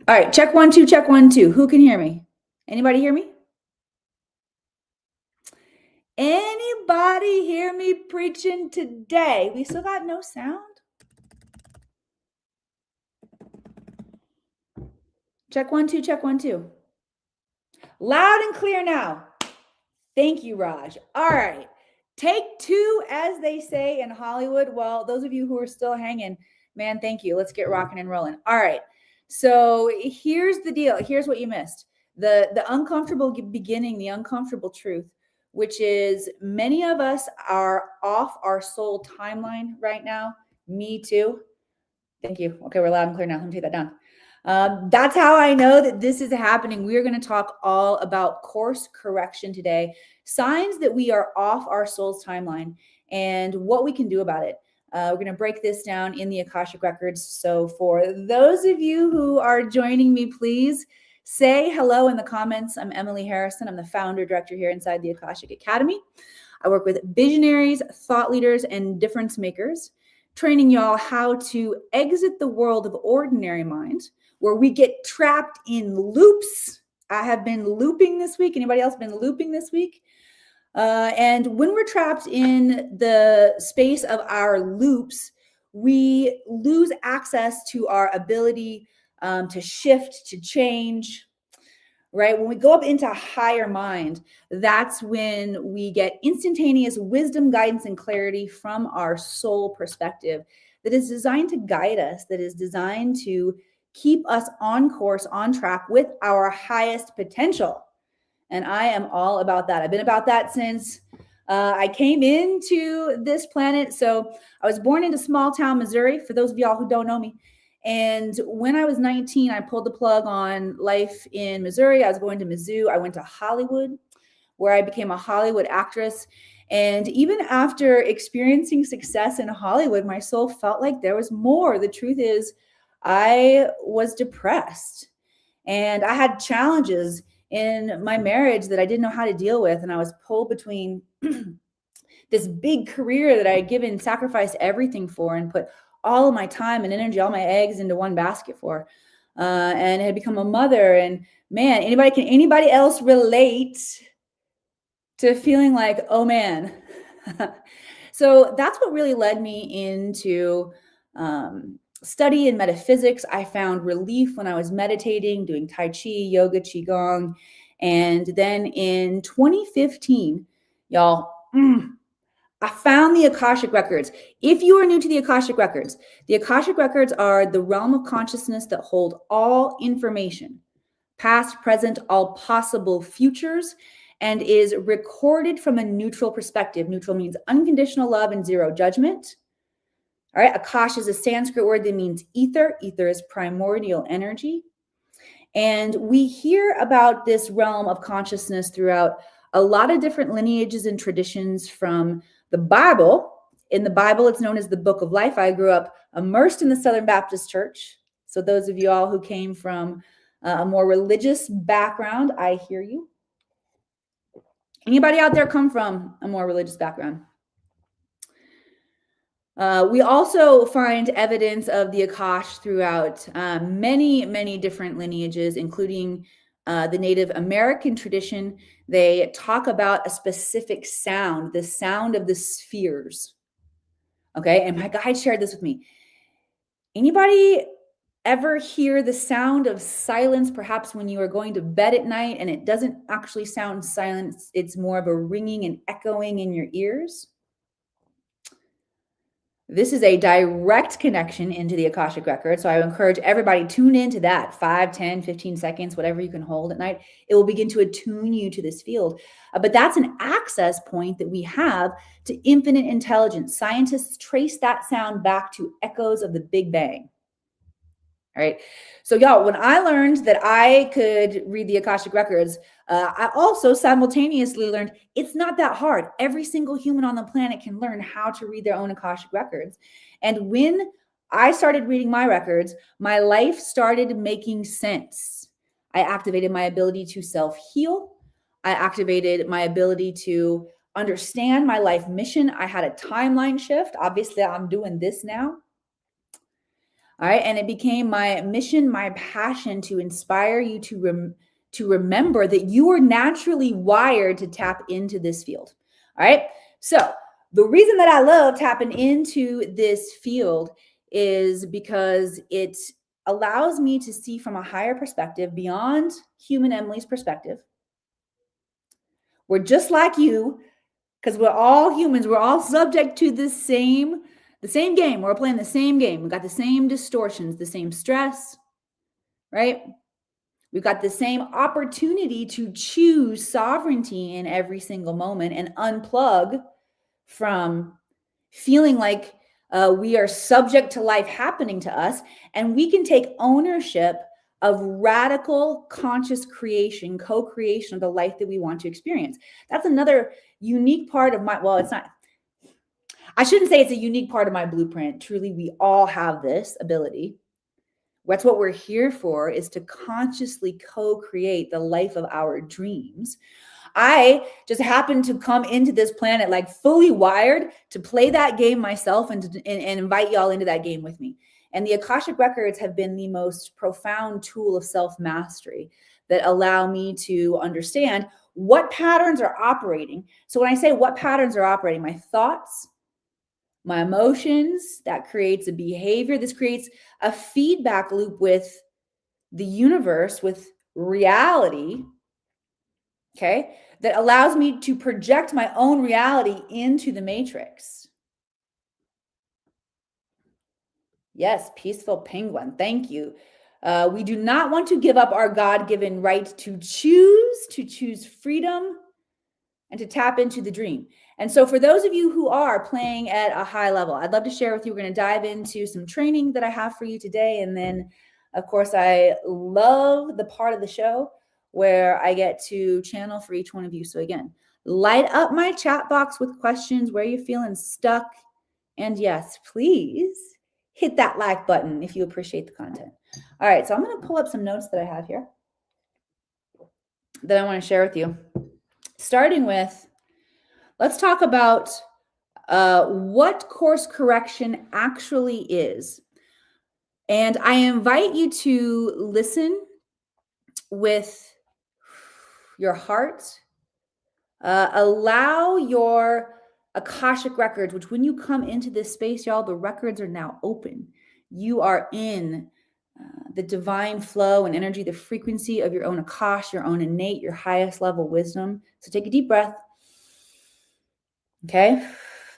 All right, check 1 2, check 1 2. Who can hear me? Anybody hear me? Anybody hear me preaching today? We still got no sound? Check 1 2, check 1 2. Loud and clear now. Thank you, Raj. All right. Take 2, as they say in Hollywood. Well, those of you who are still hanging, man, thank you. Let's get rocking and rolling. All right. So here's the deal. Here's what you missed. The uncomfortable beginning, the uncomfortable truth, which is many of us are off our soul timeline right now. Me too. Thank you. Okay, we're loud and clear now. Let me take that down. That's how I know that this is happening. We are going to talk all about course correction today, signs that we are off our soul's timeline, and what we can do about it. We're going to break this down in the Akashic Records. So for those of you who are joining me, please say hello in the comments. I'm Emily Harrison. I'm the founder director here inside the Akashic Academy. I work with visionaries, thought leaders, and difference makers, training y'all how to exit the world of ordinary mind, where we get trapped in loops. I have been looping this week. Anybody else been looping this week? And when we're trapped in the space of our loops, we lose access to our ability to shift, to change, right? When we go up into a higher mind, that's when we get instantaneous wisdom, guidance, and clarity from our soul perspective that is designed to guide us, that is designed to keep us on course, on track with our highest potential. And I am all about that. I've been about that since I came into this planet. So I was born into small town Missouri, for those of y'all who don't know me. And when I was 19, I pulled the plug on life in Missouri. I was going to Mizzou. I went to Hollywood, where I became a Hollywood actress. And even after experiencing success in Hollywood, my soul felt like there was more. The truth is, I was depressed and I had challenges in my marriage that I didn't know how to deal with. And I was pulled between this big career that I had given, sacrificed everything for, and put all of my time and energy, all my eggs into one basket for, and had become a mother. And man, anybody else relate to feeling like, oh man? So that's what really led me into study in metaphysics. I found relief when I was meditating, doing Tai Chi, yoga, Qigong. And then in 2015, y'all, I found the Akashic Records. If you are new to the Akashic Records are the realm of consciousness that hold all information, past, present, all possible futures, and is recorded from a neutral perspective. Neutral means unconditional love and zero judgment. All right, Akash is a Sanskrit word that means ether. Ether is primordial energy. And we hear about this realm of consciousness throughout a lot of different lineages and traditions from the Bible. In the Bible, it's known as the Book of Life. I grew up immersed in the Southern Baptist Church. So those of you all who came from a more religious background, I hear you. Anybody out there come from a more religious background? We also find evidence of the Akash throughout many, many different lineages, including the Native American tradition. They talk about a specific sound, the sound of the spheres. Okay, and my guide shared this with me. Anybody ever hear the sound of silence, perhaps when you are going to bed at night and it doesn't actually sound silent, it's more of a ringing and echoing in your ears? This is a direct connection into the Akashic Record. So I encourage everybody, tune into that 5, 10, 15 seconds, whatever you can hold at night. It will begin to attune you to this field. But that's an access point that we have to infinite intelligence. Scientists trace that sound back to echoes of the Big Bang. All right. So y'all, when I learned that I could read the Akashic Records, I also simultaneously learned it's not that hard. Every single human on the planet can learn how to read their own Akashic Records. And when I started reading my records, my life started making sense. I activated my ability to self-heal. I activated my ability to understand my life mission. I had a timeline shift. Obviously, I'm doing this now. All right. And it became my mission, my passion to inspire you to remember that you are naturally wired to tap into this field. All right. So the reason that I love tapping into this field is because it allows me to see from a higher perspective beyond human Emily's perspective. We're just like you, because we're all humans. We're all subject to the same game. We're playing the same game. We've got the same distortions, the same stress, right? We've got the same opportunity to choose sovereignty in every single moment and unplug from feeling like we are subject to life happening to us. And we can take ownership of radical conscious creation, co-creation of the life that we want to experience. That's another unique part of it's not, I shouldn't say it's a unique part of my blueprint. Truly, we all have this ability. That's what we're here for, is to consciously co-create the life of our dreams. I just happened to come into this planet like fully wired to play that game myself and invite y'all into that game with me. And the Akashic Records have been the most profound tool of self-mastery that allow me to understand what patterns are operating. So when I say what patterns are operating, my thoughts, my emotions, that creates a behavior. This creates a feedback loop with the universe, with reality, okay, that allows me to project my own reality into the matrix. Yes, peaceful penguin. Thank you. We do not want to give up our God-given right to choose freedom, and to tap into the dream. And so for those of you who are playing at a high level, I'd love to share with you. We're going to dive into some training that I have for you today. And then, of course, I love the part of the show where I get to channel for each one of you. So again, light up my chat box with questions where you're feeling stuck. And yes, please hit that like button if you appreciate the content. All right, so I'm going to pull up some notes that I have here that I want to share with you. Starting with, let's talk about what course correction actually is. And I invite you to listen with your heart. Allow your Akashic Records, which when you come into this space, y'all, the records are now open. You are in the divine flow and energy, the frequency of your own Akash, your own innate, your highest level wisdom. So take a deep breath. Okay.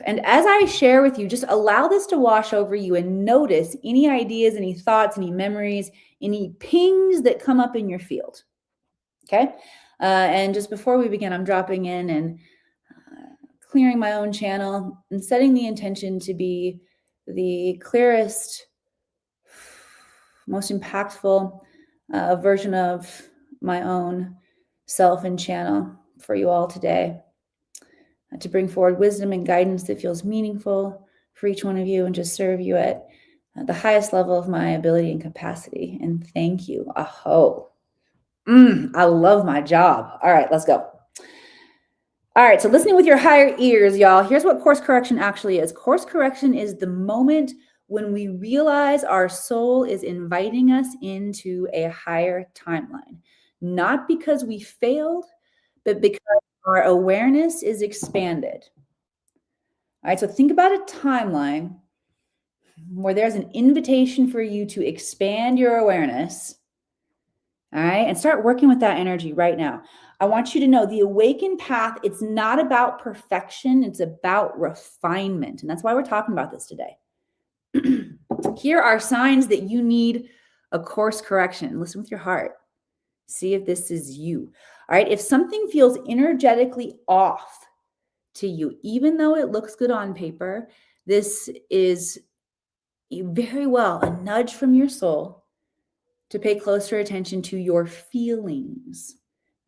And as I share with you, just allow this to wash over you and notice any ideas, any thoughts, any memories, any pings that come up in your field. Okay. And just before we begin, I'm dropping in and clearing my own channel and setting the intention to be the clearest, most impactful version of my own self and channel for you all today, to bring forward wisdom and guidance that feels meaningful for each one of you and just serve you at the highest level of my ability and capacity. And thank you. Aho. I love my job. All right, let's go. All right, so listening with your higher ears, y'all. Here's what course correction actually is. Course correction is the moment when we realize our soul is inviting us into a higher timeline, not because we failed, but because our awareness is expanded. All right, so think about a timeline where there's an invitation for you to expand your awareness, all right, and start working with that energy right now. I want you to know the awakened path, it's not about perfection, it's about refinement. And that's why we're talking about this today. Here are signs that you need a course correction. Listen with your heart. See if this is you. All right, if something feels energetically off to you, even though it looks good on paper, this is very well a nudge from your soul to pay closer attention to your feelings.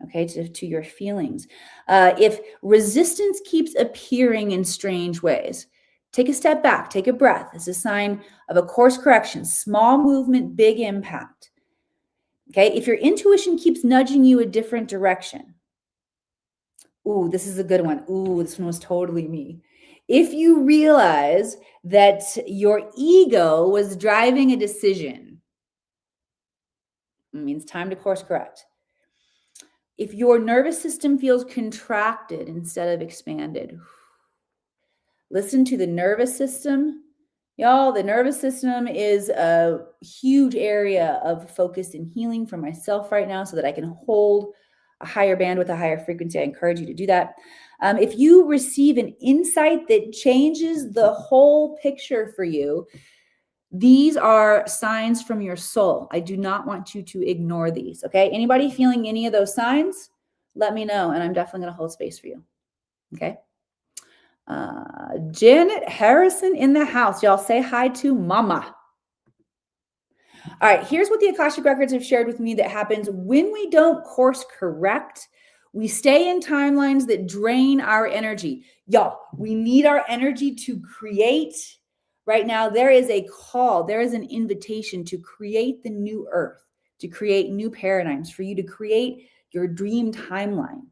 Okay, to your feelings. If resistance keeps appearing in strange ways, take a step back, take a breath. It's a sign of a course correction, small movement, big impact. Okay, if your intuition keeps nudging you a different direction. Ooh, this is a good one. Ooh, this one was totally me. If you realize that your ego was driving a decision, it means time to course correct. If your nervous system feels contracted instead of expanded, listen to the nervous system. Y'all, the nervous system is a huge area of focus and healing for myself right now so that I can hold a higher bandwidth, a higher frequency. I encourage you to do that. If you receive an insight that changes the whole picture for you, these are signs from your soul. I do not want you to ignore these, okay? Anybody feeling any of those signs, let me know, and I'm definitely going to hold space for you, okay? Janet Harrison in the house. Y'all say hi to mama. All right, here's what the Akashic Records have shared with me that happens when we don't course correct. We stay in timelines that drain our energy. Y'all, we need our energy to create. Right now, there is a call, there is an invitation to create the new earth, to create new paradigms, for you to create your dream timeline.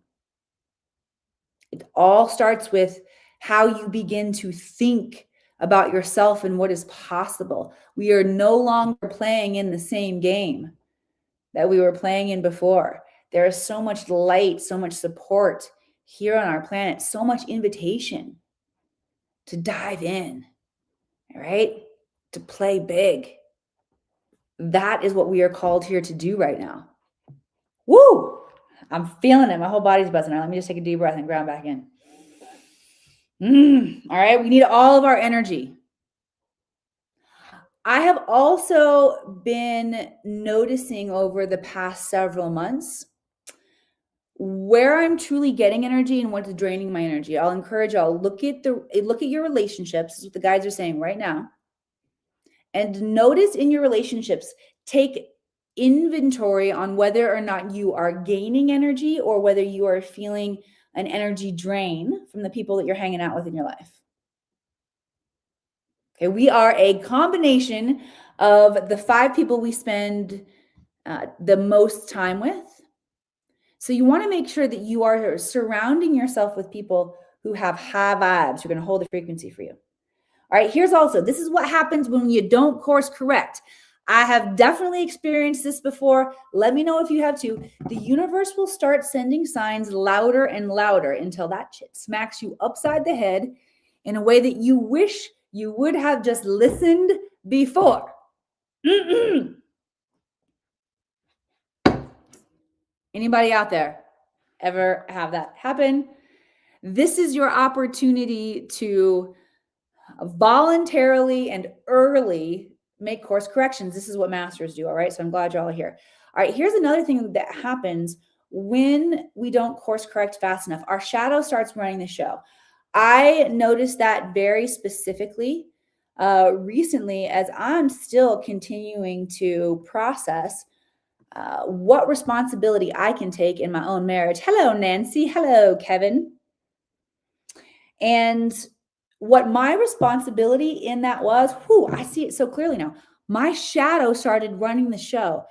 It all starts with how you begin to think about yourself and what is possible. We are no longer playing in the same game that we were playing in before. There is so much light, so much support here on our planet, so much invitation to dive in, all right? To play big. That is what we are called here to do right now. Woo! I'm feeling it. My whole body's buzzing. All right, let me just take a deep breath and ground back in. All right, we need all of our energy. I have also been noticing over the past several months where I'm truly getting energy and what's draining my energy. I'll encourage y'all, look at your relationships. This is what the guides are saying right now. And notice in your relationships, take inventory on whether or not you are gaining energy or whether you are feeling an energy drain from the people that you're hanging out with in your life. Okay, we are a combination of the 5 people we spend the most time with. So you want to make sure that you are surrounding yourself with people who have high vibes, who are going to hold the frequency for you. All right, this is what happens when you don't course correct. I have definitely experienced this before. Let me know if you have too. The universe will start sending signs louder and louder until that shit smacks you upside the head in a way that you wish you would have just listened before. Anybody out there ever have that happen? This is your opportunity to voluntarily and early make course corrections. This is what masters do. All right. So I'm glad y'all are here. All right. Here's another thing that happens when we don't course correct fast enough. Our shadow starts running the show. I noticed that very specifically recently as I'm still continuing to process what responsibility I can take in my own marriage. Hello, Nancy. Hello, Kevin. And what my responsibility in that was, I see it so clearly now. My shadow started running the show.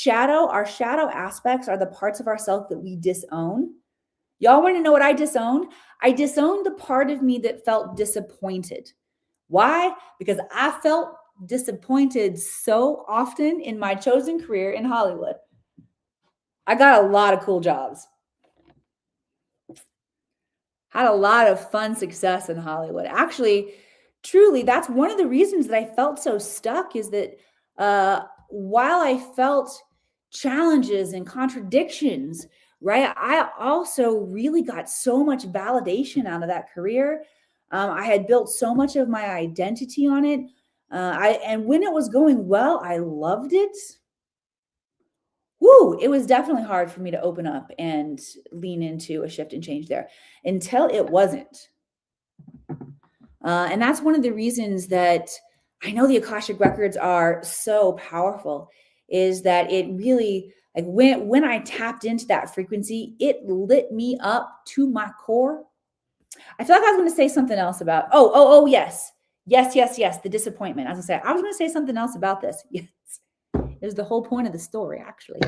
Our shadow aspects are the parts of ourselves that we disown. Y'all want to know what I disowned? I disowned the part of me that felt disappointed. Why? Because I felt disappointed so often in my chosen career in Hollywood. I got a lot of cool jobs. Had a lot of fun success in Hollywood. Actually, truly, that's one of the reasons that I felt so stuck is that while I felt challenges and contradictions, right, I also really got so much validation out of that career. I had built so much of my identity on it. And when it was going well, I loved it. It was definitely hard for me to open up and lean into a shift and change there until it wasn't. And that's one of the reasons that I know the Akashic Records are so powerful, is that it really, like when I tapped into that frequency, it lit me up to my core. I feel like I was going to say something else about, yes, the disappointment. I was going to say something else about this. Yes. Is the whole point of the story, actually.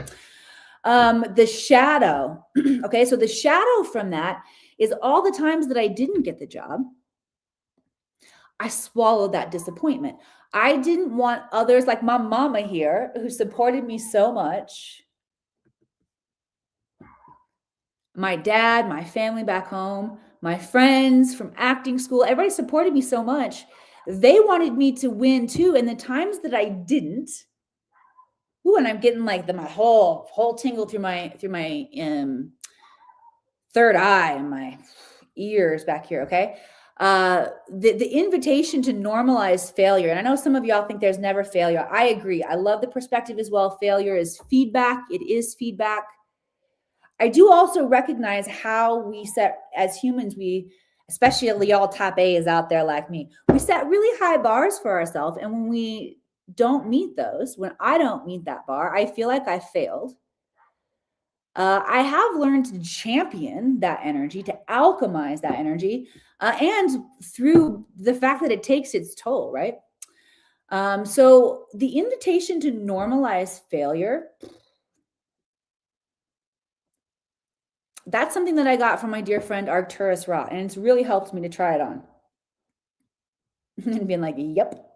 The shadow. Okay, so the shadow from that is all the times that I didn't get the job. I swallowed that disappointment. I didn't want others like my mama here who supported me so much, my dad, my family back home, my friends from acting school, everybody supported me so much. They wanted me to win too. And the times that I didn't, ooh, and I'm getting like my whole tingle through my third eye and my ears back here. Okay. The invitation to normalize failure. And I know some of y'all think there's never failure. I agree. I love the perspective as well. Failure is feedback. It is feedback. I do also recognize how we set as humans, especially y'all type A is out there like me, we set really high bars for ourselves. And when we don't meet those, when I don't meet that bar, I feel like I failed. I have learned to champion that energy, to alchemize that energy, and through the fact that it takes its toll, right? So the invitation to normalize failure, that's something that I got from my dear friend Arcturus Ra, and it's really helped me to try it on. And being like, yep.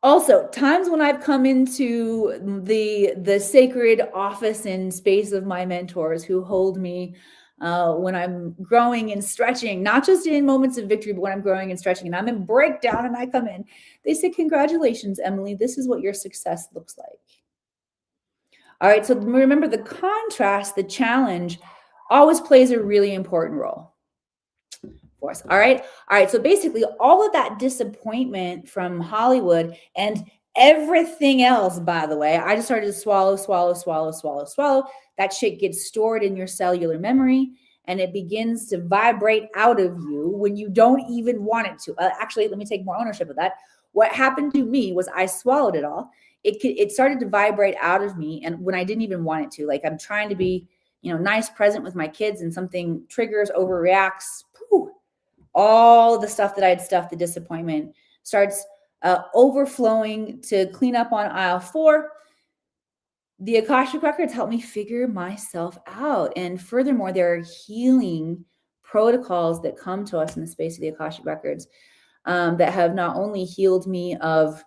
Also, times when I've come into the sacred office and space of my mentors who hold me when I'm growing and stretching, not just in moments of victory, but when I'm growing and stretching, and I'm in breakdown and I come in, they say, "Congratulations, Emily. This is what your success looks like." All right. So remember, the contrast, the challenge, always plays a really important role for us. All right. All right. So basically, all of that disappointment from Hollywood and everything else, by the way, I just started to swallow. That shit gets stored in your cellular memory and it begins to vibrate out of you when you don't even want it to. Actually, let me take more ownership of that. What happened to me was I swallowed it all. It started to vibrate out of me, and when I didn't even want it to. Like I'm trying to be, nice, present with my kids, and something triggers, overreacts. Pooh, all the stuff that I had stuffed, the disappointment starts overflowing to clean up on aisle 4. The Akashic Records helped me figure myself out. And furthermore, there are healing protocols that come to us in the space of the Akashic Records that have not only healed me of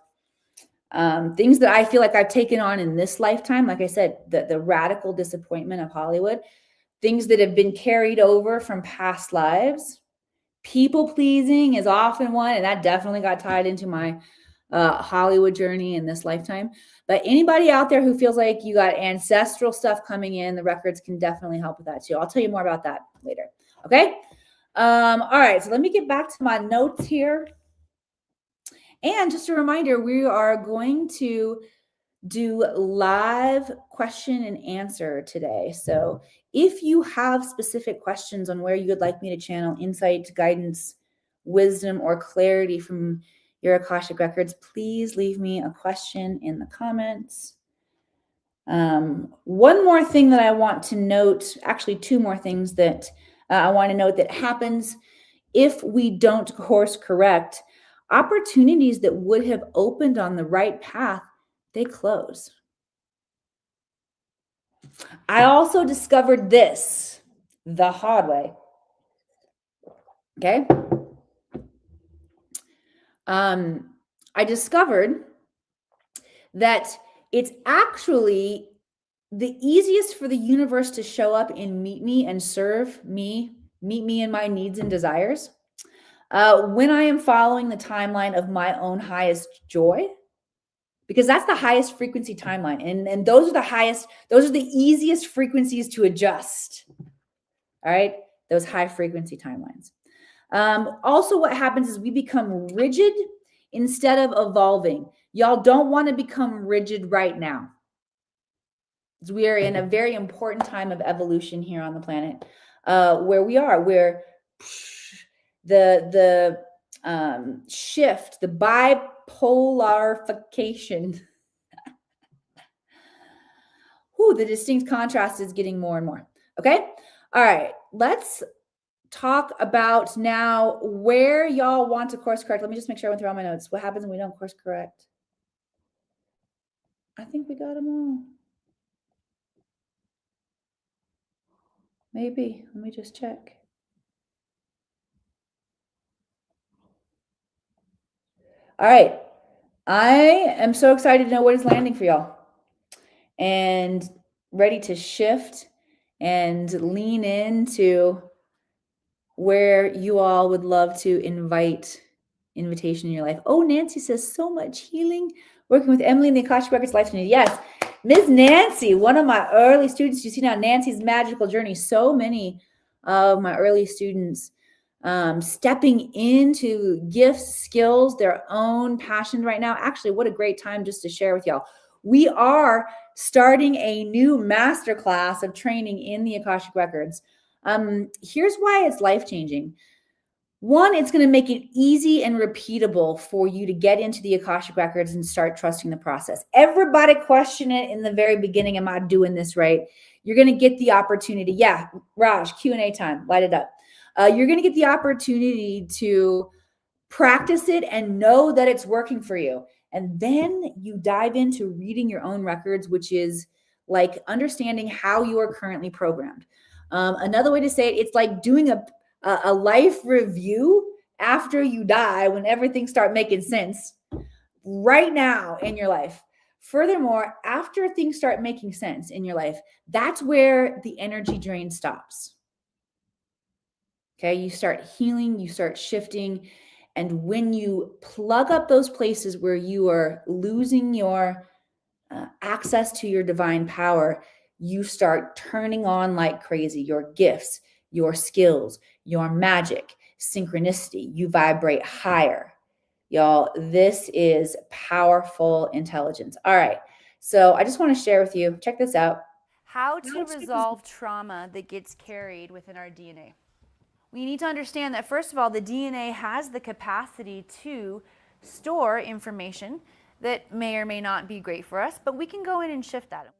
things that I feel like I've taken on in this lifetime, like I said, the radical disappointment of Hollywood, things that have been carried over from past lives. People pleasing is often one, and that definitely got tied into my Hollywood journey in this lifetime. But anybody out there who feels like you got ancestral stuff coming in, the records can definitely help with that too. I'll tell you more about that later. Okay. All right. So let me get back to my notes here. And just a reminder, we are going to do live question and answer today. So if you have specific questions on where you would like me to channel insight, guidance, wisdom, or clarity from your Akashic Records, please leave me a question in the comments. One more thing that I want to note, actually two more things that I want to note that happens if we don't course correct. Opportunities that would have opened on the right path, they close. I also discovered this the hard way. Okay. I discovered that it's actually the easiest for the universe to show up and meet me and serve me, meet me in my needs and desires when I am following the timeline of my own highest joy, because that's the highest frequency timeline. And those are the easiest frequencies to adjust. All right. Those high frequency timelines. Also, what happens is we become rigid instead of evolving. Y'all don't want to become rigid right now. We are in a very important time of evolution here on the planet, where we are, where the shift, the bipolarification, the distinct contrast is getting more and more. Okay. All right. Let's talk about now where y'all want to course correct. Let me just make sure I went through all my notes. What happens when we don't course correct? I think we got them all. Maybe. Let me just check. All right. I am so excited to know what is landing for y'all and ready to shift and lean into where you all would love to invite invitation in your life. Oh, Nancy says so much healing. Working with Emily in the Akashic Records Life Journey. Yes, Ms. Nancy, one of my early students. You see now Nancy's magical journey. So many of my early students stepping into gifts, skills, their own passion right now. Actually, what a great time just to share with y'all. We are starting a new masterclass of training in the Akashic Records. Here's why it's life-changing. One, it's going to make it easy and repeatable for you to get into the Akashic Records and start trusting the process. Everybody question it in the very beginning. Am I doing this right? You're going to get the opportunity. Yeah, Raj, Q&A time. Light it up. You're going to get the opportunity to practice it and know that it's working for you. And then you dive into reading your own records, which is like understanding how you are currently programmed. Another way to say it, it's like doing a life review after you die when everything starts making sense right now in your life. Furthermore, after things start making sense in your life, that's where the energy drain stops. Okay, you start healing, you start shifting. And when you plug up those places where you are losing your access to your divine power, you start turning on like crazy your gifts, your skills, your magic, synchronicity. You vibrate higher. Y'all, this is powerful intelligence. All right. So I just want to share with you, check this out. How to resolve trauma that gets carried within our DNA. We need to understand that, first of all, the DNA has the capacity to store information that may or may not be great for us, but we can go in and shift that.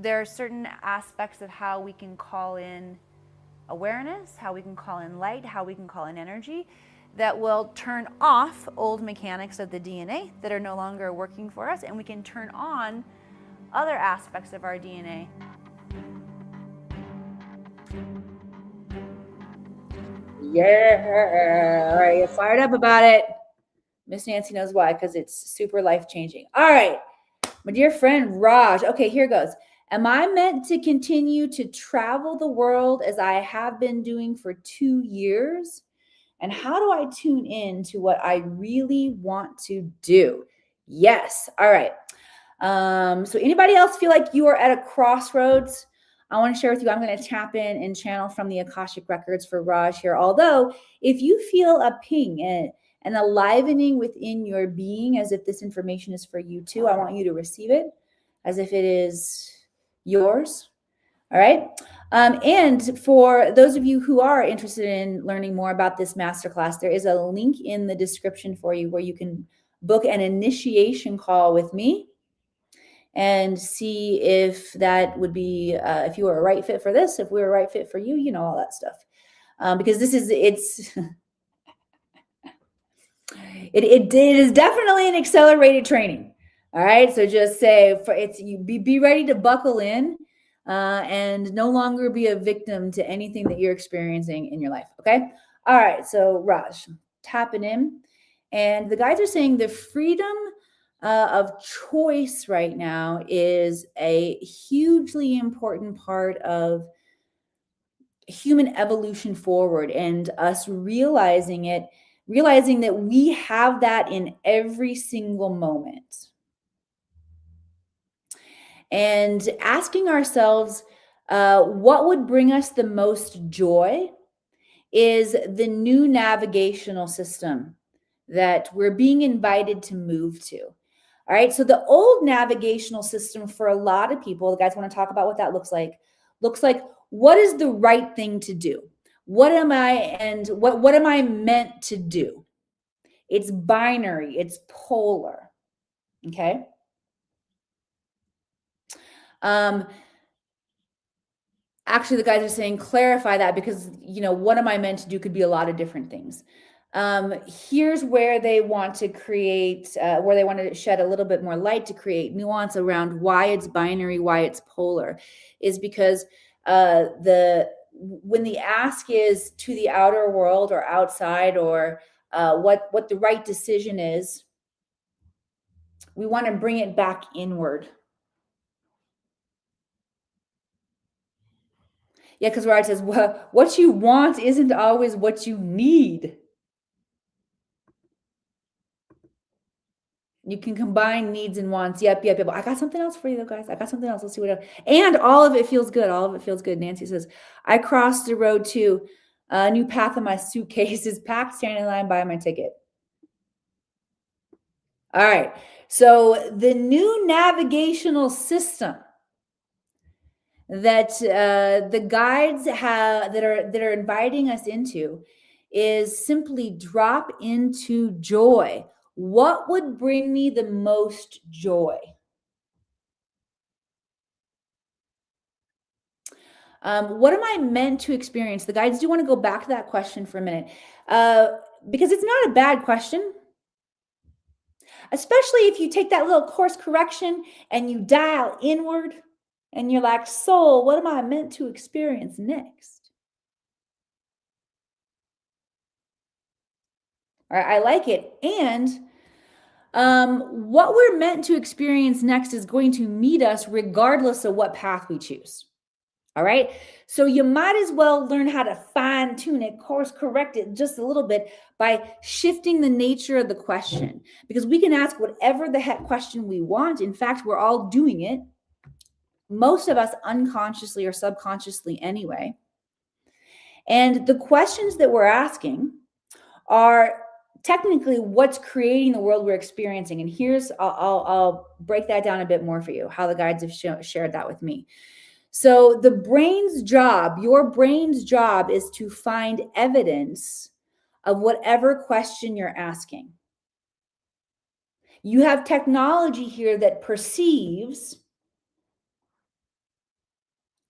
There are certain aspects of how we can call in awareness, how we can call in light, how we can call in energy that will turn off old mechanics of the DNA that are no longer working for us, and we can turn on other aspects of our DNA. Yeah. All right. Get fired up about it. Miss Nancy knows why, because it's super life-changing. All right. My dear friend Raj. Okay, here goes. Am I meant to continue to travel the world as I have been doing for 2 years? And how do I tune in to what I really want to do? Yes. All right. So anybody else feel like you are at a crossroads? I want to share with you, I'm going to tap in and channel from the Akashic Records for Raj here. Although, if you feel a ping and a livening within your being as if this information is for you too, I want you to receive it as if it is yours. All right. And for those of you who are interested in learning more about this masterclass, there is a link in the description for you where you can book an initiation call with me and see if that would be, if you were a right fit for this, if we were a right fit for you, you know, all that stuff. Because this is, it is definitely an accelerated training. All right. So just say you be ready to buckle in and no longer be a victim to anything that you're experiencing in your life. Okay. All right. So Raj, tapping in. And the guys are saying the freedom of choice right now is a hugely important part of human evolution forward, and us realizing that we have that in every single moment. And asking ourselves, what would bring us the most joy is the new navigational system that we're being invited to move to. All right. So the old navigational system for a lot of people, the guys want to talk about what that looks like, what is the right thing to do? What am I meant to do? It's binary, it's polar. Okay. Actually, the guys are saying clarify that, because what am I meant to do could be a lot of different things. Here's where they want to create, where they want to shed a little bit more light to create nuance around why it's binary, why it's polar, is because when the ask is to the outer world or outside or what the right decision is. We want to bring it back inward. Yeah, because Raj says, what you want isn't always what you need. You can combine needs and wants. Yep. I got something else for you, though, guys. I got something else. Let's see what else. And all of it feels good. All of it feels good. Nancy says, I crossed the road too. A new path in my suitcase is packed, standing in line, buying my ticket. All right. So the new navigational system that the guides have that are inviting us into is simply drop into joy. What would bring me the most joy? What am I meant to experience? The guides do want to go back to that question for a minute because it's not a bad question, especially if you take that little course correction and you dial inward and you're like, soul, what am I meant to experience next? All right, I like it. And what we're meant to experience next is going to meet us regardless of what path we choose. All right. So you might as well learn how to fine tune it, course correct it just a little bit by shifting the nature of the question, because we can ask whatever the heck question we want. In fact, we're all doing it. Most of us unconsciously or subconsciously anyway. And the questions that we're asking are technically what's creating the world we're experiencing. And here's, I'll break that down a bit more for you, how the guides have shared that with me. So the brain's job, your brain's job is to find evidence of whatever question you're asking. You have technology here that perceives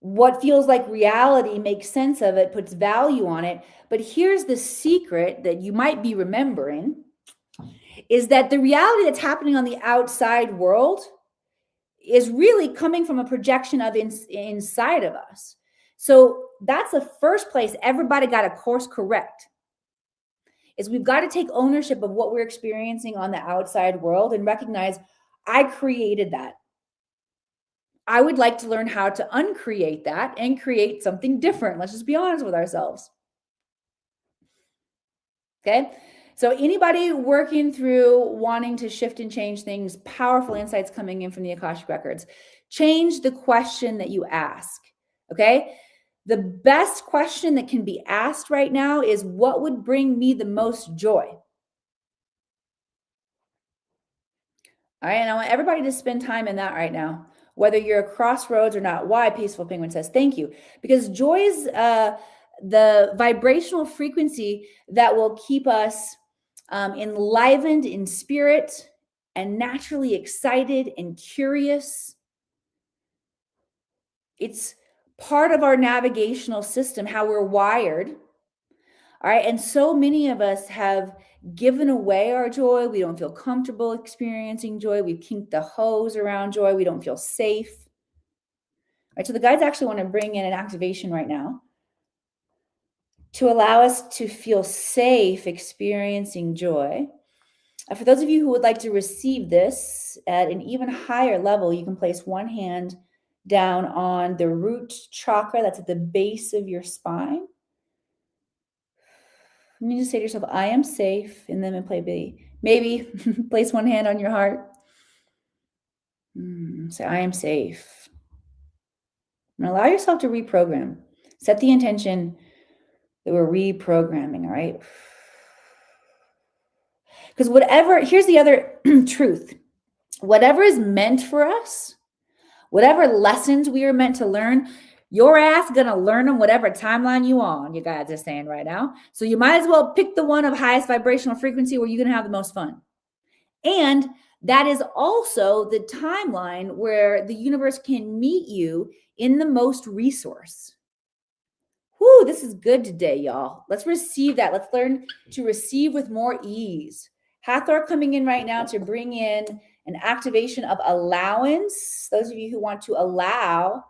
what feels like reality, makes sense of it, puts value on it. But here's the secret that you might be remembering is that the reality that's happening on the outside world is really coming from a projection of inside of us. So that's the first place everybody got to course correct, is we've got to take ownership of what we're experiencing on the outside world and recognize I created that. I would like to learn how to uncreate that and create something different. Let's just be honest with ourselves. Okay. So anybody working through wanting to shift and change things, powerful insights coming in from the Akashic Records. Change the question that you ask. Okay. The best question that can be asked right now is, what would bring me the most joy? All right. And I want everybody to spend time in that right now, whether you're a crossroads or not. Why? Peaceful Penguin says, thank you. Because joy is the vibrational frequency that will keep us enlivened in spirit and naturally excited and curious. It's part of our navigational system, how we're wired. All right. And so many of us have given away our joy. We don't feel comfortable experiencing joy. We've kinked the hose around joy. We don't feel safe. All right. So the guides actually want to bring in an activation right now to allow us to feel safe experiencing joy. For those of you who would like to receive this at an even higher level, you can place one hand down on the root chakra that's at the base of your spine. You need to say to yourself, I am safe, and then maybe place one hand on your heart. Say, I am safe. And allow yourself to reprogram. Set the intention that we're reprogramming, all right? Because here's the other truth. Whatever is meant for us, whatever lessons we are meant to learn, your ass gonna learn them whatever timeline you on, you guys are saying right now. So you might as well pick the one of highest vibrational frequency where you're gonna have the most fun. And that is also the timeline where the universe can meet you in the most resource. Whoo, this is good today, y'all. Let's receive that. Let's learn to receive with more ease. Hathor coming in right now to bring in an activation of allowance. Those of you who want to allow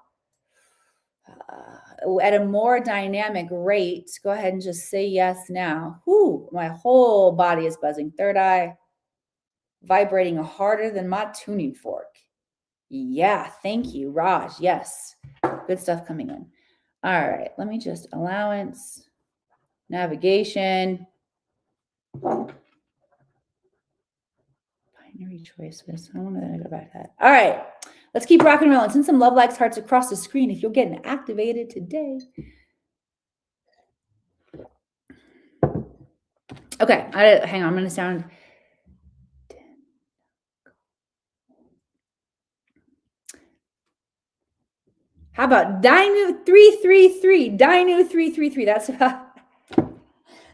at a more dynamic rate. Go ahead and just say yes now. Whoo, my whole body is buzzing. Third eye vibrating harder than my tuning fork. Yeah, thank you, Raj. Yes, good stuff coming in. All right, let me just allowance, navigation, binary choices. I want to go back to that. All right, let's keep rocking and rolling. Send some love likes, hearts across the screen if you're getting activated today. Okay, hang on. I'm going to sound. How about Dinu 333? Dinu 333. That's about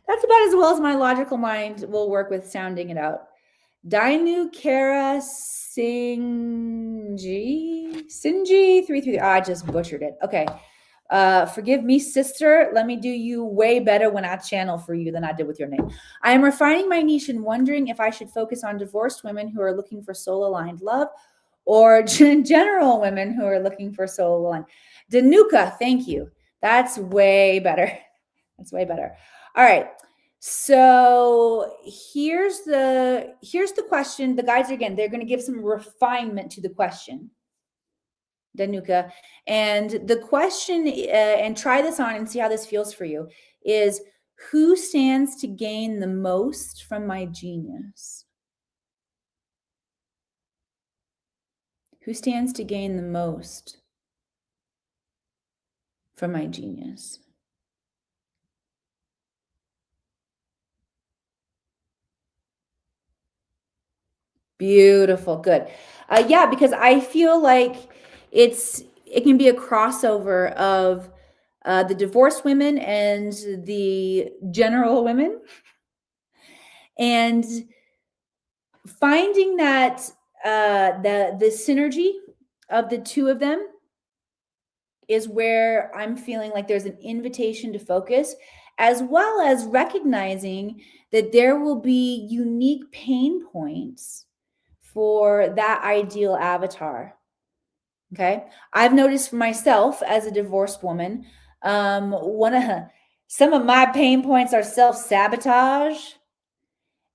as well as my logical mind will work with sounding it out. Dinu Kara Sinji 333. I just butchered it. Okay. Forgive me, sister. Let me do you way better when I channel for you than I did with your name. I am refining my niche and wondering if I should focus on divorced women who are looking for soul-aligned love or general women who are looking for soul-aligned. Danuka, thank you. That's way better. That's way better. All right. So here's the question. The guides, again, they're going to give some refinement to the question, Danuka. And the question, and try this on and see how this feels for you, is who stands to gain the most from my genius? Who stands to gain the most from my genius? Beautiful. Good. Yeah, because I feel like it can be a crossover of the divorced women and the general women, and finding that the synergy of the two of them is where I'm feeling like there's an invitation to focus, as well as recognizing that there will be unique pain points for that ideal avatar. Okay. I've noticed for myself as a divorced woman, some of my pain points are self-sabotage,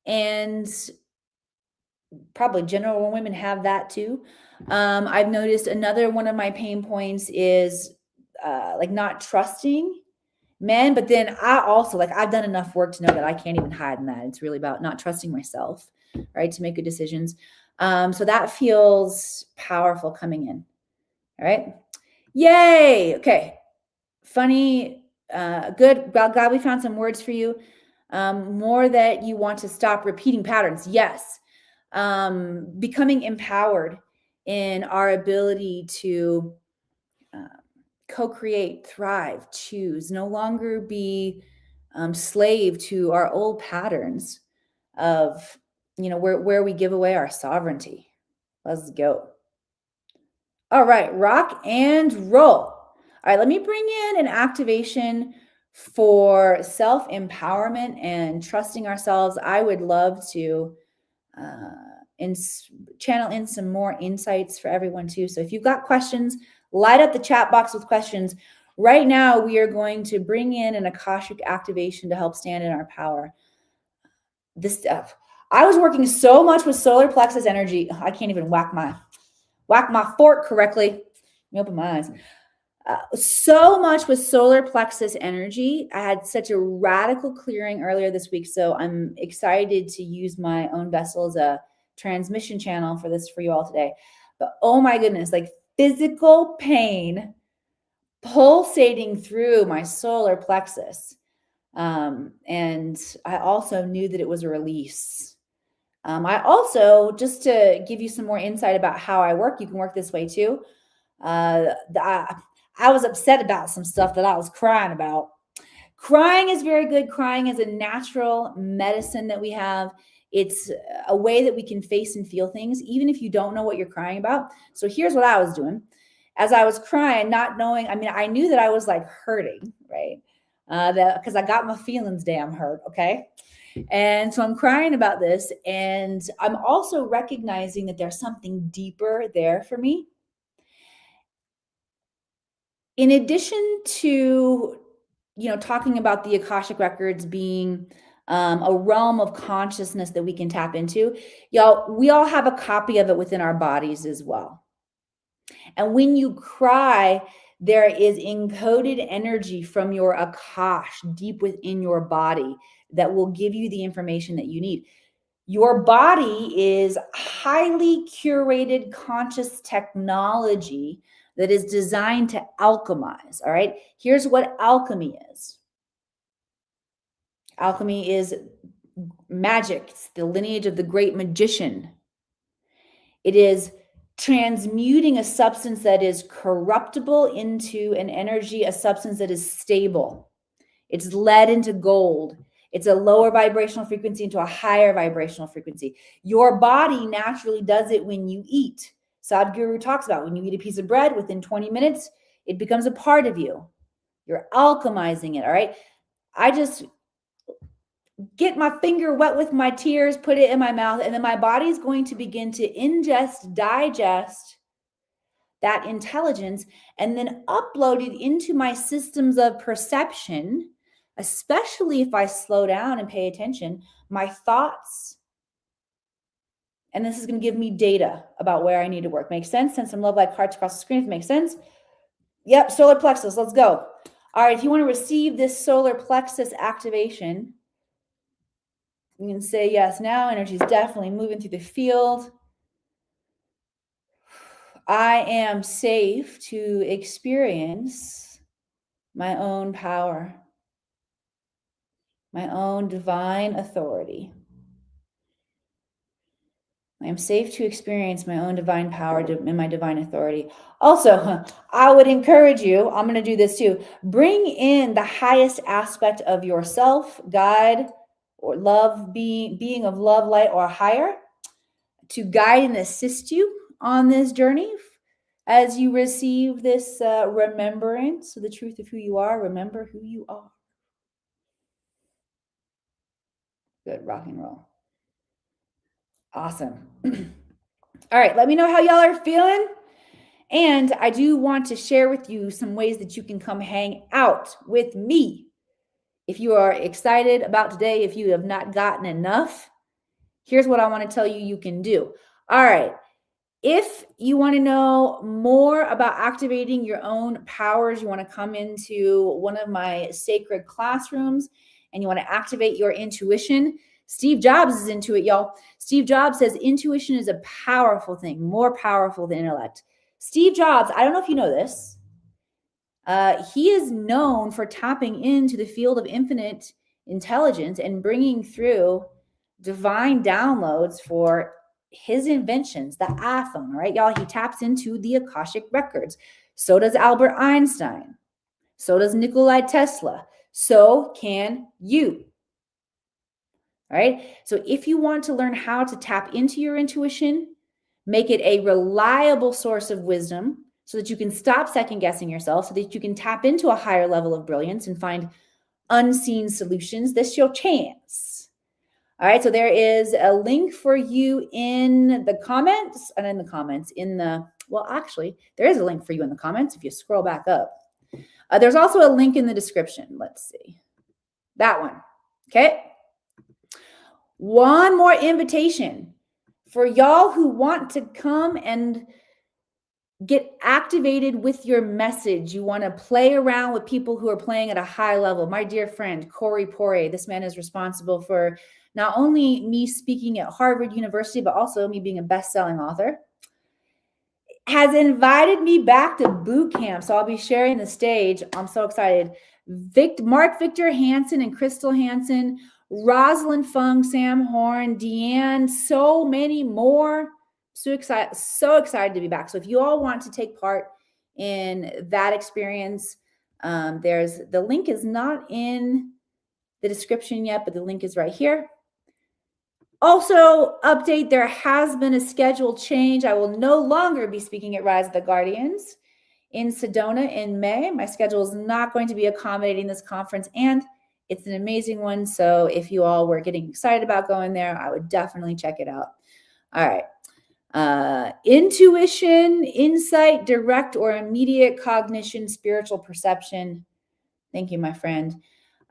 and probably general women have that too. I've noticed another one of my pain points is like not trusting men, but then I also, like, I've done enough work to know that I can't even hide in that. It's really about not trusting myself, right, to make good decisions. So that feels powerful coming in. All right. Yay. Okay. Funny. Good. Glad we found some words for you. More that you want to stop repeating patterns. Yes. Becoming empowered in our ability to co-create, thrive, choose, no longer be slave to our old patterns of, where we give away our sovereignty. Let's go. All right, rock and roll. All right, let me bring in an activation for self-empowerment and trusting ourselves. I would love to channel in some more insights for everyone too. So if you've got questions, light up the chat box with questions. Right now, we are going to bring in an Akashic activation to help stand in our power. This stuff. I was working so much with solar plexus energy. I can't even whack my fork correctly. Let me open my eyes. So much with solar plexus energy. I had such a radical clearing earlier this week. So I'm excited to use my own vessel as a transmission channel for this for you all today. But oh my goodness, like physical pain pulsating through my solar plexus. And I also knew that it was a release. I also, just to give you some more insight about how I work, you can work this way too. I was upset about some stuff that I was crying about. Crying is very good. Crying is a natural medicine that we have. It's a way that we can face and feel things, even if you don't know what you're crying about. So here's what I was doing. As I was crying, not knowing, I knew that I was like hurting, right? Because I got my feelings damn hurt, okay? And so I'm crying about this. And I'm also recognizing that there's something deeper there for me. In addition to, talking about the Akashic Records being a realm of consciousness that we can tap into, y'all, we all have a copy of it within our bodies as well. And when you cry, there is encoded energy from your Akash deep within your body that will give you the information that you need. Your body is highly curated conscious technology that is designed to alchemize. All right. Here's what alchemy is. Alchemy is magic. It's the lineage of the great magician. It is transmuting a substance that is corruptible into an energy, a substance that is stable. It's lead into gold. It's a lower vibrational frequency into a higher vibrational frequency. Your body naturally does it when you eat. Sadhguru talks about when you eat a piece of bread, within 20 minutes, it becomes a part of you. You're alchemizing it, all right? I just get my finger wet with my tears, put it in my mouth, and then my body is going to begin to ingest, digest that intelligence, and then upload it into my systems of perception, especially if I slow down and pay attention, my thoughts. And this is going to give me data about where I need to work. Makes sense? Send some love like hearts across the screen if it makes sense. Yep, solar plexus. Let's go. All right, if you want to receive this solar plexus activation, you can say yes now. Energy is definitely moving through the field. I am safe to experience my own power, my own divine authority. I am safe to experience my own divine power and my divine authority. Also, I would encourage you, I'm going to do this too, bring in the highest aspect of yourself, guide, or love, being of love, light, or higher, to guide and assist you on this journey as you receive this remembrance of the truth of who you are. Remember who you are. Good, rock and roll. Awesome. All right, let me know how y'all are feeling. And I do want to share with you some ways that you can come hang out with me. If you are excited about today, if you have not gotten enough, here's what I want to tell you you can do. All right. If you want to know more about activating your own powers, you want to come into one of my sacred classrooms and you want to activate your intuition. Steve Jobs is into it, y'all. Steve Jobs says intuition is a powerful thing, more powerful than intellect. Steve Jobs, I don't know if you know this, he is known for tapping into the field of infinite intelligence and bringing through divine downloads for his inventions, the iPhone, right, y'all? He taps into the Akashic Records. So does Albert Einstein. So does Nikola Tesla. So can you. All right. So if you want to learn how to tap into your intuition, make it a reliable source of wisdom so that you can stop second guessing yourself, so that you can tap into a higher level of brilliance and find unseen solutions, this is your chance. All right. So there is a link for you in the comments and actually, there is a link for you in the comments if you scroll back up. There's also a link in the description. Let's see. That one. Okay. One more invitation for y'all who want to come and get activated with your message. You want to play around with people who are playing at a high level. My dear friend, Corey Poirier, this man is responsible for not only me speaking at Harvard University, but also me being a best-selling author, has invited me back to boot camp. So I'll be sharing the stage. I'm so excited. Mark Victor Hansen and Crystal Hansen, Rosalind Fung, Sam Horn, Deanne, so many more. So excited to be back. So if you all want to take part in that experience, the link is not in the description yet, but the link is right here. Also, update, there has been a schedule change. I will no longer be speaking at Rise of the Guardians in Sedona in May. My schedule is not going to be accommodating this conference, and it's an amazing one. So if you all were getting excited about going there, I would definitely check it out. All right. Intuition, insight, direct or immediate cognition, spiritual perception. Thank you, my friend.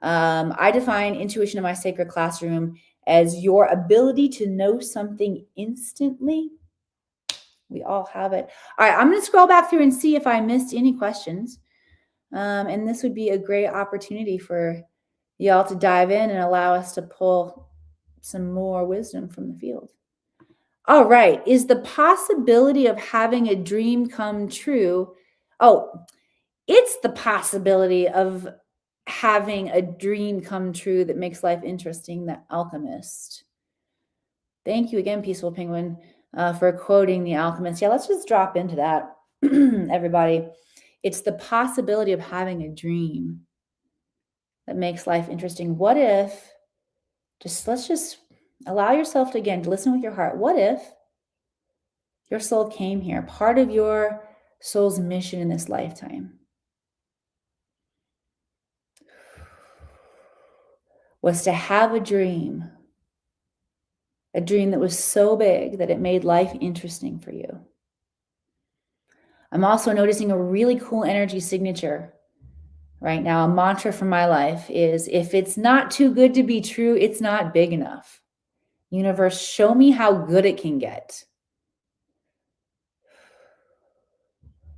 I define intuition in my sacred classroom as your ability to know something instantly. We all have it. All right, I'm going to scroll back through and see if I missed any questions. And this would be a great opportunity for y'all to dive in and allow us to pull some more wisdom from the field. All right. Is the possibility of having a dream come true? Oh, it's the possibility of having a dream come true that makes life interesting. The Alchemist. Thank you again, Peaceful Penguin, for quoting The Alchemist. Yeah, let's just drop into that, everybody. It's the possibility of having a dream that makes life interesting. What if, let's just allow yourself to, again, to listen with your heart. What if your soul came here, part of your soul's mission in this lifetime was to have a dream that was so big that it made life interesting for you. I'm also noticing a really cool energy signature right now. A mantra for my life is, if it's not too good to be true, it's not big enough. Universe, show me how good it can get.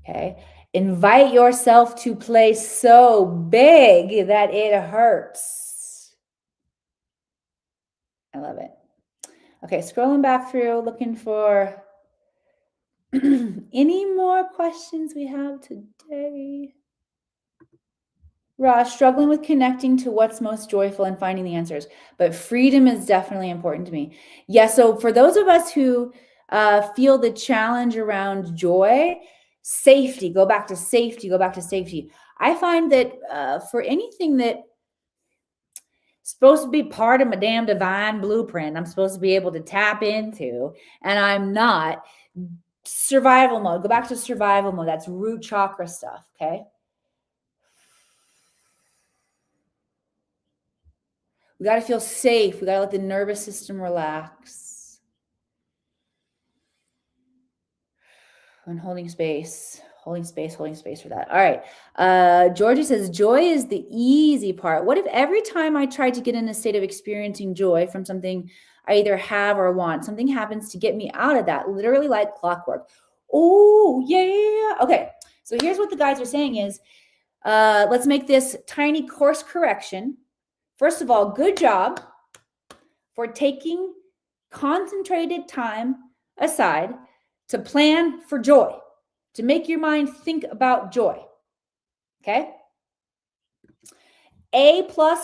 Okay. Invite yourself to play so big that it hurts. I love it. Okay, scrolling back through, looking for any more questions we have today. Raj, struggling with connecting to what's most joyful and finding the answers, but freedom is definitely important to me. Yeah, so for those of us who feel the challenge around joy, safety, go back to safety. I find that for anything that supposed to be part of my damn divine blueprint, I'm supposed to be able to tap into, and I'm not, survival mode, go back to survival mode. That's root chakra stuff, okay? We got to feel safe. We got to let the nervous system relax. And holding space for that. All right. Georgie says, joy is the easy part. What if every time I try to get in a state of experiencing joy from something I either have or want, something happens to get me out of that, literally like clockwork? Oh, yeah. Okay. So here's what the guys are saying is, let's make this tiny course correction. First of all, good job for taking concentrated time aside to plan for joy, to make your mind think about joy. Okay? A+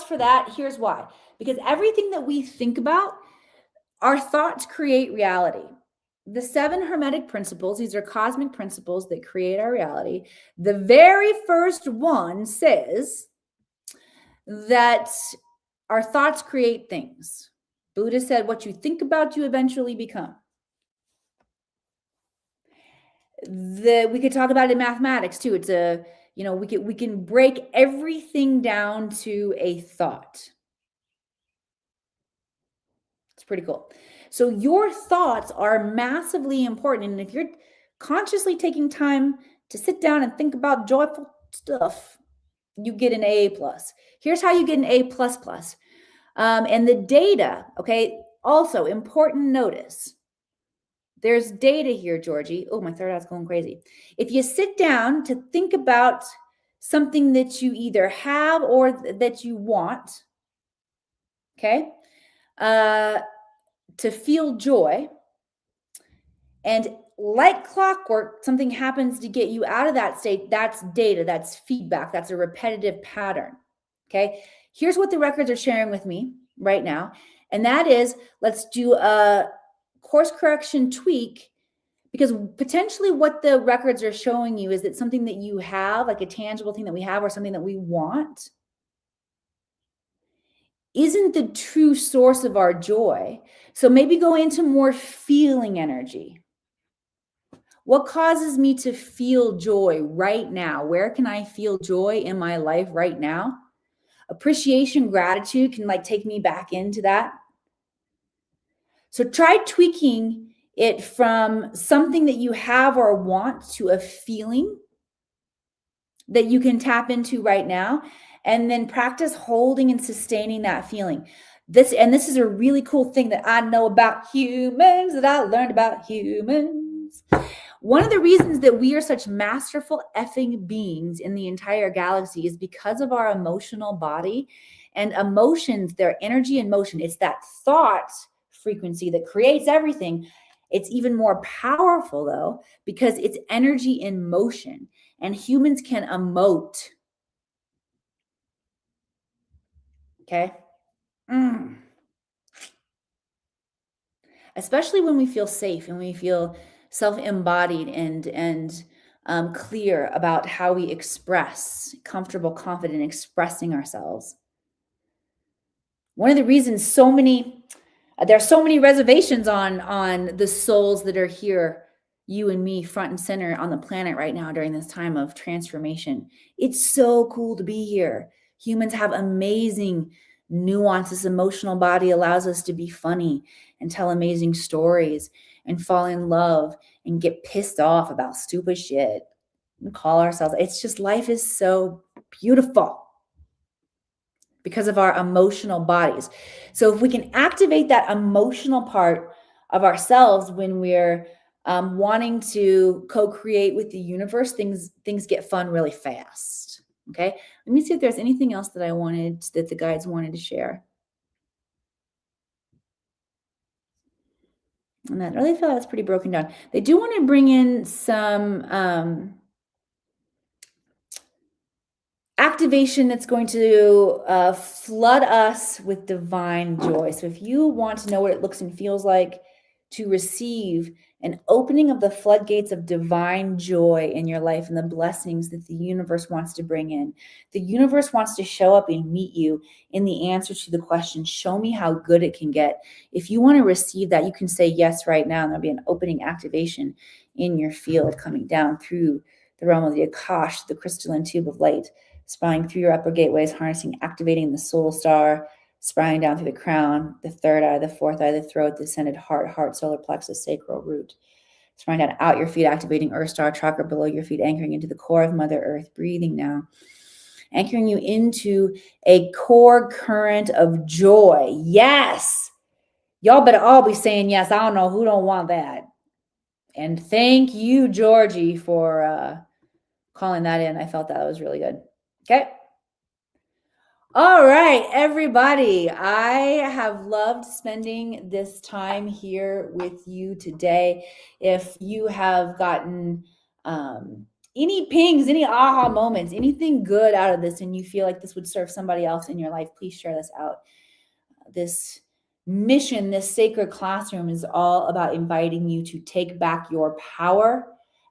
for that. Here's why. Because everything that we think about, our thoughts create reality. The 7 Hermetic principles, these are cosmic principles that create our reality. The very first one says that our thoughts create things. Buddha said, what you think about, you eventually become. We could talk about it in mathematics too. It's we can break everything down to a thought. It's pretty cool. So your thoughts are massively important. And if you're consciously taking time to sit down and think about joyful stuff, you get an A+. Here's how you get an A++. And the data, okay, also important notice. There's data here, Georgie. Oh, my third eye's going crazy. If you sit down to think about something that you either have or that you want, okay, to feel joy, and like clockwork, something happens to get you out of that state, that's data, that's feedback, that's a repetitive pattern, okay? Here's what the records are sharing with me right now, and that is, let's do a course correction tweak, because potentially what the records are showing you is that something that you have, like a tangible thing that we have or something that we want, isn't the true source of our joy. So maybe go into more feeling energy. What causes me to feel joy right now? Where can I feel joy in my life right now? Appreciation, gratitude can take me back into that. So try tweaking it from something that you have or want to a feeling that you can tap into right now, and then practice holding and sustaining that feeling. This is a really cool thing that I know about humans, that I learned about humans. One of the reasons that we are such masterful effing beings in the entire galaxy is because of our emotional body. And emotions, their energy and motion, it's that thought frequency that creates everything. It's even more powerful though, because it's energy in motion, and humans can emote. Okay. Especially when we feel safe and we feel self-embodied and clear about how we express, comfortable, confident expressing ourselves. One of the reasons there's so many reservations on the souls that are here, you and me, front and center on the planet right now during this time of transformation. It's so cool to be here. Humans have amazing nuances. Emotional body allows us to be funny and tell amazing stories and fall in love and get pissed off about stupid shit and call ourselves. It's just, life is so beautiful because of our emotional bodies. So if we can activate that emotional part of ourselves when we're wanting to co-create with the universe, things get fun really fast. Okay, let me see if there's anything else that the guides wanted to share. And I really feel that's pretty broken down. They do want to bring in some activation that's going to flood us with divine joy. So if you want to know what it looks and feels like to receive an opening of the floodgates of divine joy in your life and the blessings that the universe wants to bring in, the universe wants to show up and meet you in the answer to the question, show me how good it can get. If you want to receive that, you can say yes right now, and there'll be an opening activation in your field coming down through the realm of the Akash, the crystalline tube of light, spiraling through your upper gateways, harnessing, activating the soul star, spiraling down through the crown, the third eye, the fourth eye, the throat, the ascended heart, solar plexus, sacral root. Spiraling down out your feet, activating earth star chakra below your feet, anchoring into the core of Mother Earth, breathing now. Anchoring you into a core current of joy. Yes. Y'all better all be saying yes. I don't know who don't want that. And thank you, Georgie, for calling that in. I felt that was really good. Okay. All right, everybody. I have loved spending this time here with you today. If you have gotten any pings, any aha moments, anything good out of this, and you feel like this would serve somebody else in your life, please share this out. This mission, this sacred classroom is all about inviting you to take back your power.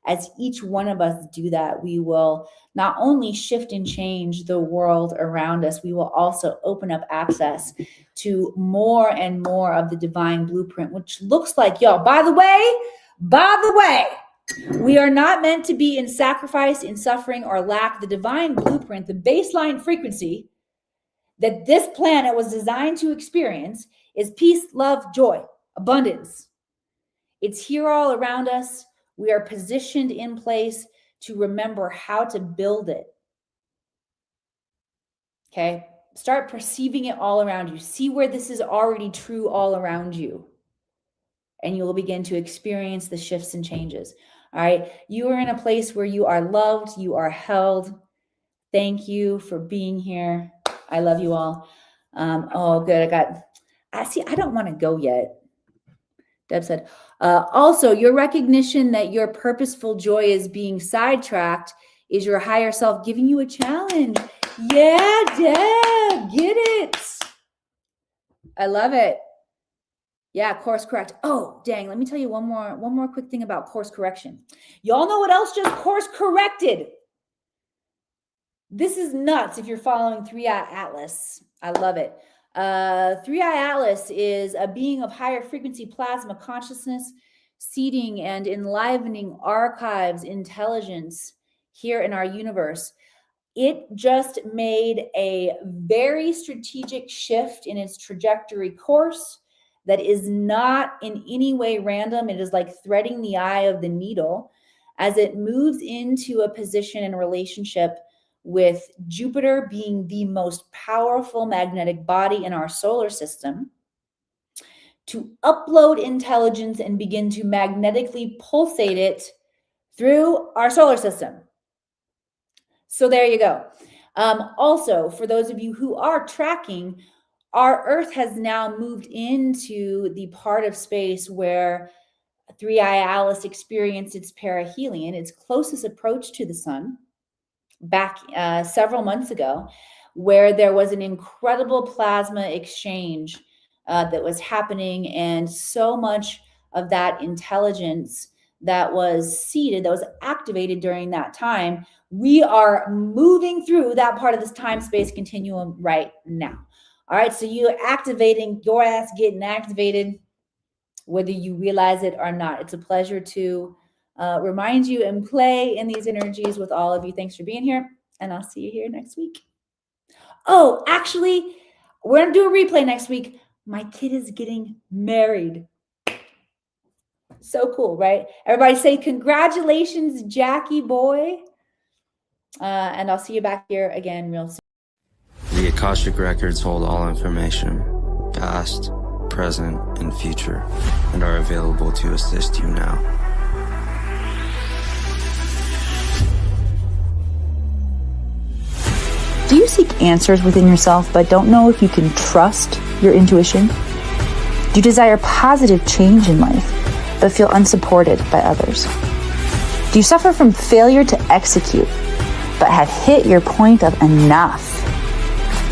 As each one of us do that, we will not only shift and change the world around us, we will also open up access to more and more of the divine blueprint, which looks like, y'all, by the way, we are not meant to be in sacrifice, in suffering, or lack. The divine blueprint, the baseline frequency that this planet was designed to experience, is peace, love, joy, abundance. It's here all around us. We are positioned in place to remember how to build it. Okay? Start perceiving it all around you. See where this is already true all around you. And you will begin to experience the shifts and changes. All right? You are in a place where you are loved, you are held. Thank you for being here. I love you all. Oh, good. I don't want to go yet. Deb said, also, your recognition that your purposeful joy is being sidetracked is your higher self giving you a challenge. Yeah, Deb, get it. I love it. Yeah, course correct. Oh, dang. Let me tell you one more quick thing about course correction. Y'all know what else just course corrected? This is nuts if you're following 3i Atlas. I love it. 3i Atlas is a being of higher frequency plasma consciousness, seeding and enlivening archives intelligence here in our universe. It just made a very strategic shift in its trajectory course, that is not in any way random. It is like threading the eye of the needle as it moves into a position and relationship with Jupiter being the most powerful magnetic body in our solar system, to upload intelligence and begin to magnetically pulsate it through our solar system. So there you go. Also, for those of you who are tracking, our Earth has now moved into the part of space where 3i Alice experienced its perihelion, its closest approach to the sun, back several months ago, where there was an incredible plasma exchange that was happening, and so much of that intelligence that was seeded, that was activated during that time. We are moving through that part of this time-space continuum right now. All right, so you're activating, your ass getting activated, whether you realize it or not. It's a pleasure to remind you and play in these energies with all of you. Thanks for being here, and I'll see you here next week. Oh, actually, we're going to do a replay next week. My kid is getting married. So cool, right? Everybody say congratulations, Jackie boy. And I'll see you back here again real soon. The Akashic Records hold all information, past, present, and future, and are available to assist you now. Do you seek answers within yourself but don't know if you can trust your intuition? Do you desire positive change in life but feel unsupported by others? Do you suffer from failure to execute but have hit your point of enough?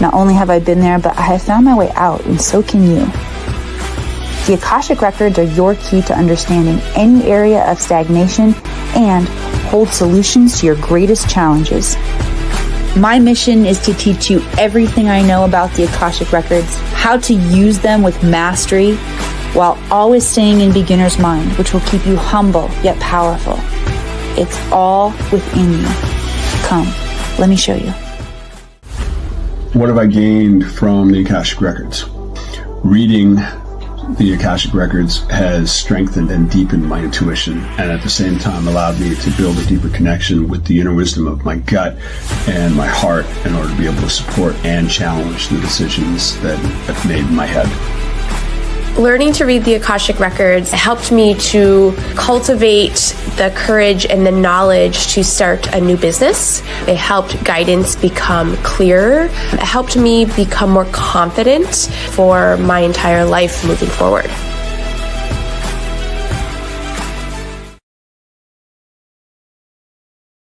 Not only have I been there, but I have found my way out, and so can you. The Akashic Records are your key to understanding any area of stagnation and hold solutions to your greatest challenges. My mission is to teach you everything I know about the Akashic Records, how to use them with mastery, while always staying in beginner's mind, which will keep you humble yet powerful. It's all within you. Come, let me show you. What have I gained from the Akashic Records? Reading the Akashic Records has strengthened and deepened my intuition, and at the same time allowed me to build a deeper connection with the inner wisdom of my gut and my heart in order to be able to support and challenge the decisions that I've made in my head. Learning to read the Akashic Records helped me to cultivate the courage and the knowledge to start a new business. It helped guidance become clearer. It helped me become more confident for my entire life moving forward.